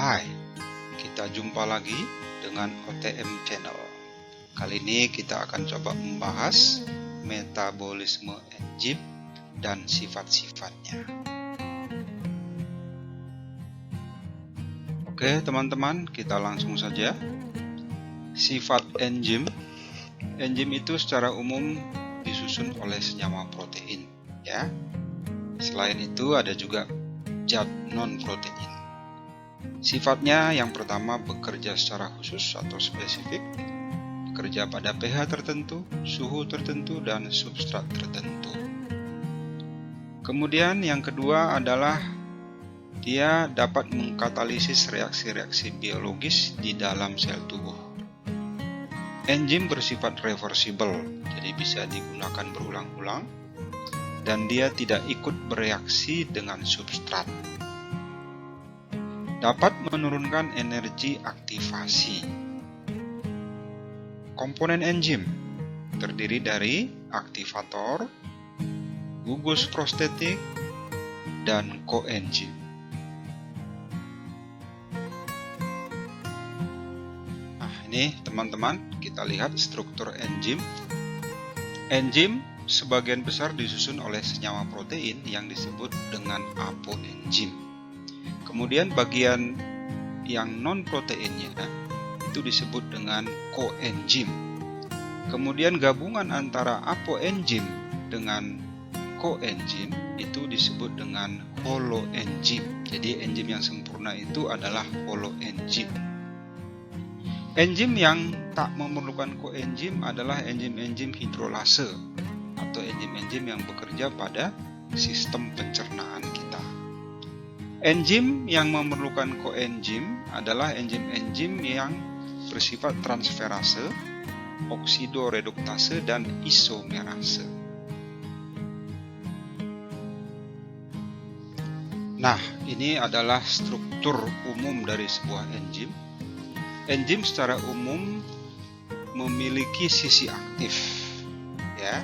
Hai, kita jumpa lagi dengan OTM Channel. Kali ini kita akan coba membahas metabolisme enzim dan sifat-sifatnya. Oke teman-teman, kita langsung saja. Sifat enzim. Enzim itu secara umum disusun oleh senyawa protein, ya. Selain itu ada juga zat non-protein. Sifatnya yang pertama bekerja secara khusus atau spesifik, bekerja pada pH tertentu, suhu tertentu, dan substrat tertentu. Kemudian yang kedua adalah dia dapat mengkatalisis reaksi-reaksi biologis di dalam sel tubuh. Enzim bersifat reversible, jadi bisa digunakan berulang-ulang, dan dia tidak ikut bereaksi dengan substrat. Dapat menurunkan energi aktivasi. Komponen enzim terdiri dari aktivator, gugus prostetik, dan koenzim. Nah, ini teman-teman, kita lihat struktur enzim. Enzim sebagian besar disusun oleh senyawa protein yang disebut dengan apoenzim. Kemudian bagian yang non-proteinnya itu disebut dengan koenzim. Kemudian gabungan antara apoenzim dengan koenzim itu disebut dengan holoenzim. Jadi enzim yang sempurna itu adalah holoenzim. Enzim yang tak memerlukan koenzim adalah enzim-enzim hidrolase atau enzim-enzim yang bekerja pada sistem pencernaan kita. Enzim yang memerlukan koenzim adalah enzim-enzim yang bersifat transferase, oksidoreduktase, dan isomerase. Nah, ini adalah struktur umum dari sebuah enzim. Enzim secara umum memiliki sisi aktif, ya.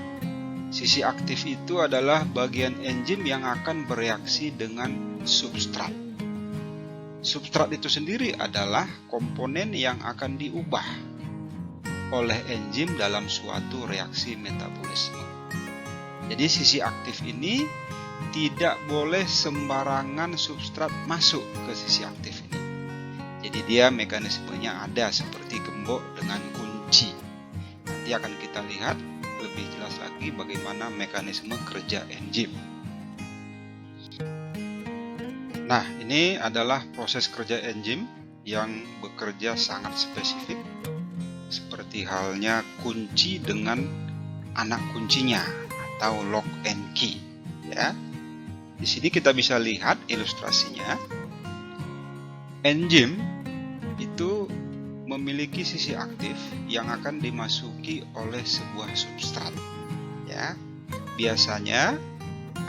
Sisi aktif itu adalah bagian enzim yang akan bereaksi dengan substrat. Substrat itu sendiri adalah komponen yang akan diubah oleh enzim dalam suatu reaksi metabolisme. Jadi sisi aktif ini tidak boleh sembarangan substrat masuk ke sisi aktif ini. Jadi dia mekanismenya ada seperti gembok dengan kunci. Nanti akan kita lihat lebih jelas lagi bagaimana mekanisme kerja enzim. Nah, ini adalah proses kerja enzim yang bekerja sangat spesifik, seperti halnya kunci dengan anak kuncinya atau lock and key, ya. Di sini kita bisa lihat ilustrasinya. Enzim itu memiliki sisi aktif yang akan dimasuki oleh sebuah substrat, ya. Biasanya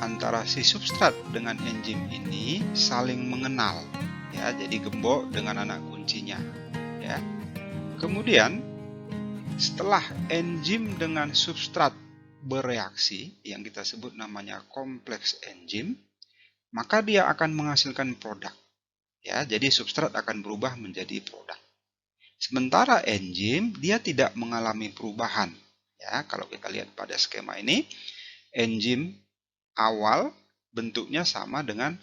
antara si substrat dengan enzim ini saling mengenal, ya. Jadi gembok dengan anak kuncinya, ya. Kemudian setelah enzim dengan substrat bereaksi yang kita sebut namanya kompleks enzim, maka dia akan menghasilkan produk, ya. Jadi substrat akan berubah menjadi produk. Sementara enzim dia tidak mengalami perubahan, ya. Kalau kita lihat pada skema ini, enzim awal bentuknya sama dengan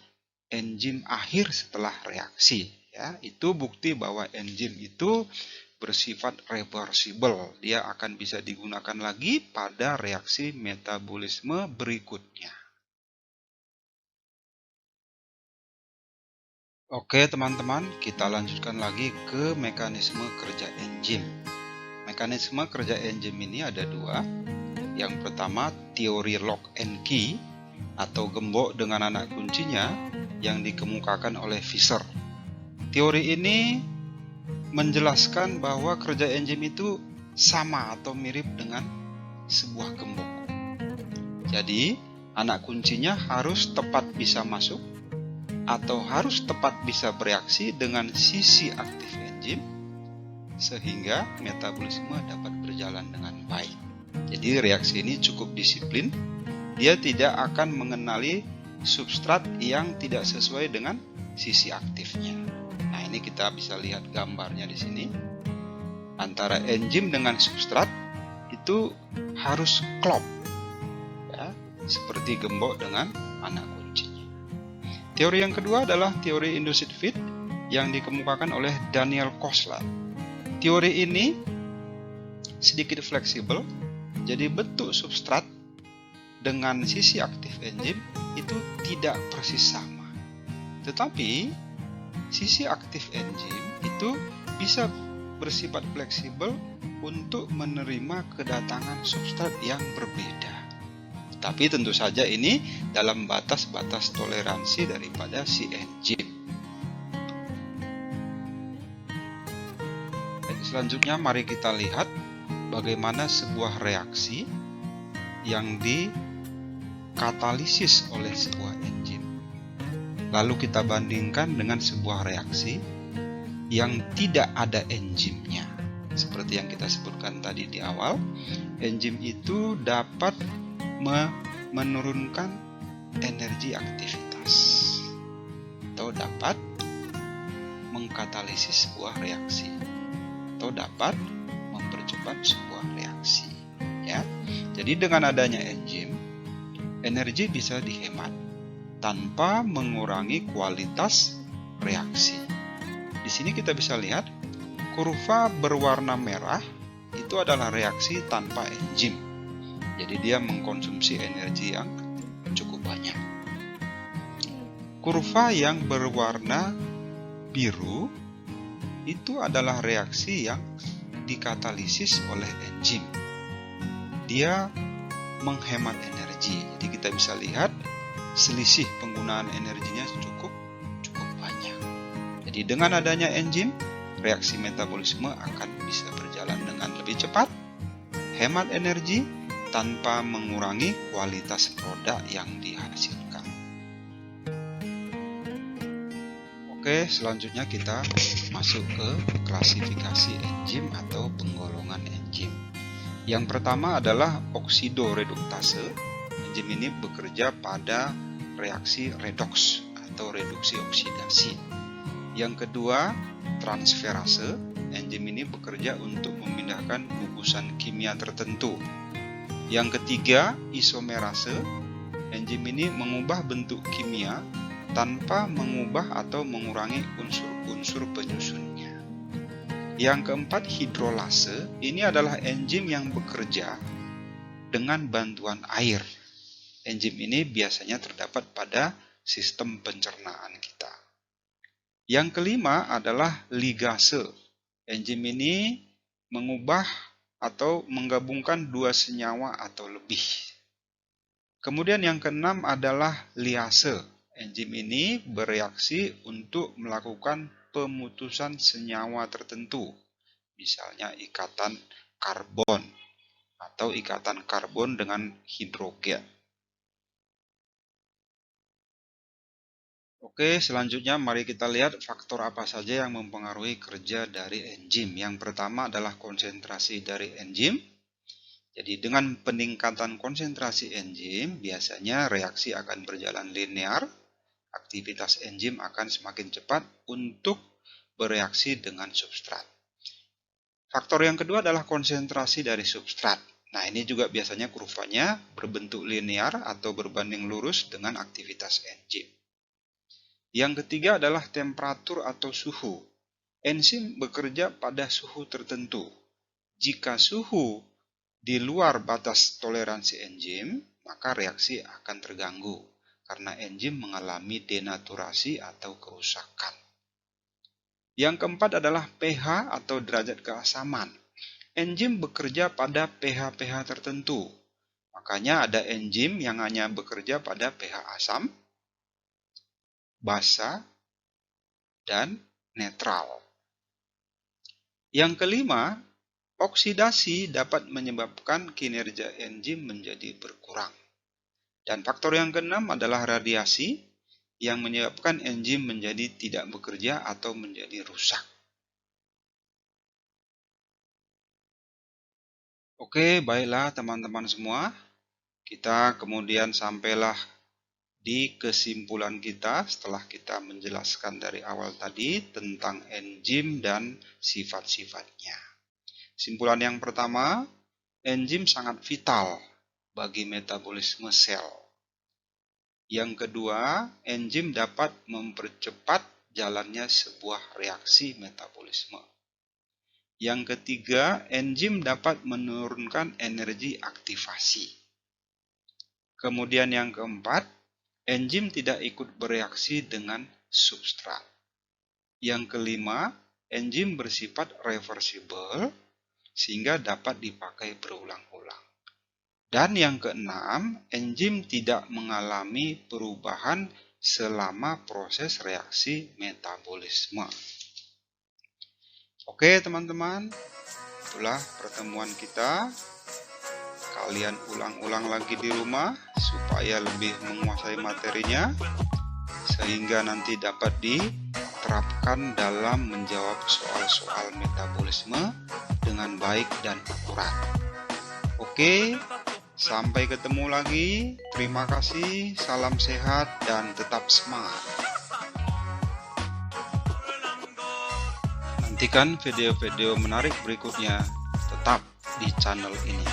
enzim akhir setelah reaksi, ya. Itu bukti bahwa enzim itu bersifat reversible. Dia akan bisa digunakan lagi pada reaksi metabolisme berikutnya. Oke teman-teman, kita lanjutkan lagi ke mekanisme kerja enzim. Mekanisme kerja enzim ini ada dua. Yang pertama, teori lock and key atau gembok dengan anak kuncinya yang dikemukakan oleh Fischer. Teori ini menjelaskan bahwa kerja enzim itu sama atau mirip dengan sebuah gembok. Jadi, anak kuncinya harus tepat bisa masuk atau harus tepat bisa bereaksi dengan sisi aktif enzim sehingga metabolisme dapat berjalan dengan baik. Jadi reaksi ini cukup disiplin, dia tidak akan mengenali substrat yang tidak sesuai dengan sisi aktifnya. Nah, ini kita bisa lihat gambarnya di sini. Antara enzim dengan substrat itu harus klop, ya, seperti gembok dengan anak kuncinya. Teori yang kedua adalah teori induced fit yang dikemukakan oleh Daniel Koslat. Teori ini sedikit fleksibel, jadi bentuk substrat dengan sisi aktif enzim itu tidak persis sama. Tetapi sisi aktif enzim itu bisa bersifat fleksibel untuk menerima kedatangan substrat yang berbeda. Tapi tentu saja ini dalam batas-batas toleransi daripada si enzim. Selanjutnya mari kita lihat bagaimana sebuah reaksi yang dikatalisis oleh sebuah enzim. Lalu kita bandingkan dengan sebuah reaksi yang tidak ada enzimnya. Seperti yang kita sebutkan tadi di awal, enzim itu dapat menurunkan energi aktivitas atau dapat mengkatalisis sebuah reaksi atau dapat mempercepat sebuah reaksi, ya. Jadi dengan adanya enzim, energi bisa dihemat tanpa mengurangi kualitas reaksi. Di sini kita bisa lihat kurva berwarna merah itu adalah reaksi tanpa enzim. Jadi dia mengkonsumsi energi yang cukup banyak. Kurva yang berwarna biru itu adalah reaksi yang dikatalisis oleh enzim. Dia menghemat energi. Jadi kita bisa lihat selisih penggunaan energinya cukup banyak. Jadi dengan adanya enzim, reaksi metabolisme akan bisa berjalan dengan lebih cepat, hemat energi tanpa mengurangi kualitas produk yang dihasilkan. Oke, selanjutnya kita masuk ke klasifikasi enzim atau penggolongan enzim. Yang pertama adalah oksidoreduktase. Enzim ini bekerja pada reaksi redoks atau reduksi oksidasi. Yang kedua, transferase. Enzim ini bekerja untuk memindahkan gugusan kimia tertentu. Yang ketiga, isomerase. Enzim ini mengubah bentuk kimia tanpa mengubah atau mengurangi unsur-unsur penyusunnya. Yang keempat, hidrolase. Ini adalah enzim yang bekerja dengan bantuan air. Enzim ini biasanya terdapat pada sistem pencernaan kita. Yang kelima adalah ligase. Enzim ini mengubah atau menggabungkan dua senyawa atau lebih. Kemudian yang keenam adalah liase. Enzim ini bereaksi untuk melakukan pemutusan senyawa tertentu, misalnya ikatan karbon atau ikatan karbon dengan hidrogen. Oke, selanjutnya mari kita lihat faktor apa saja yang mempengaruhi kerja dari enzim. Yang pertama adalah konsentrasi dari enzim. Jadi dengan peningkatan konsentrasi enzim, biasanya reaksi akan berjalan linear. Aktivitas enzim akan semakin cepat untuk bereaksi dengan substrat. Faktor yang kedua adalah konsentrasi dari substrat. Nah, ini juga biasanya kurvanya berbentuk linear atau berbanding lurus dengan aktivitas enzim. Yang ketiga adalah temperatur atau suhu. Enzim bekerja pada suhu tertentu. Jika suhu di luar batas toleransi enzim, maka reaksi akan terganggu karena enzim mengalami denaturasi atau kerusakan. Yang keempat adalah pH atau derajat keasaman. Enzim bekerja pada pH-pH tertentu. Makanya ada enzim yang hanya bekerja pada pH asam, basa, dan netral. Yang kelima, oksidasi dapat menyebabkan kinerja enzim menjadi berkurang. Dan faktor yang keenam adalah radiasi yang menyebabkan enzim menjadi tidak bekerja atau menjadi rusak. Oke, baiklah teman-teman semua. Kita kemudian sampailah di kesimpulan kita setelah kita menjelaskan dari awal tadi tentang enzim dan sifat-sifatnya. Kesimpulan yang pertama, enzim sangat vital bagi metabolisme sel. Yang kedua, enzim dapat mempercepat jalannya sebuah reaksi metabolisme. Yang ketiga, enzim dapat menurunkan energi aktivasi. Kemudian yang keempat, enzim tidak ikut bereaksi dengan substrat. Yang kelima, enzim bersifat reversible sehingga dapat dipakai berulang-ulang. Dan yang keenam, enzim tidak mengalami perubahan selama proses reaksi metabolisme. Oke teman-teman, itulah pertemuan kita. Kalian ulang-ulang lagi di rumah supaya lebih menguasai materinya, sehingga nanti dapat diterapkan dalam menjawab soal-soal metabolisme dengan baik dan akurat. Oke, sampai ketemu lagi. Terima kasih, salam sehat dan tetap semangat. Nantikan video-video menarik berikutnya tetap di channel ini.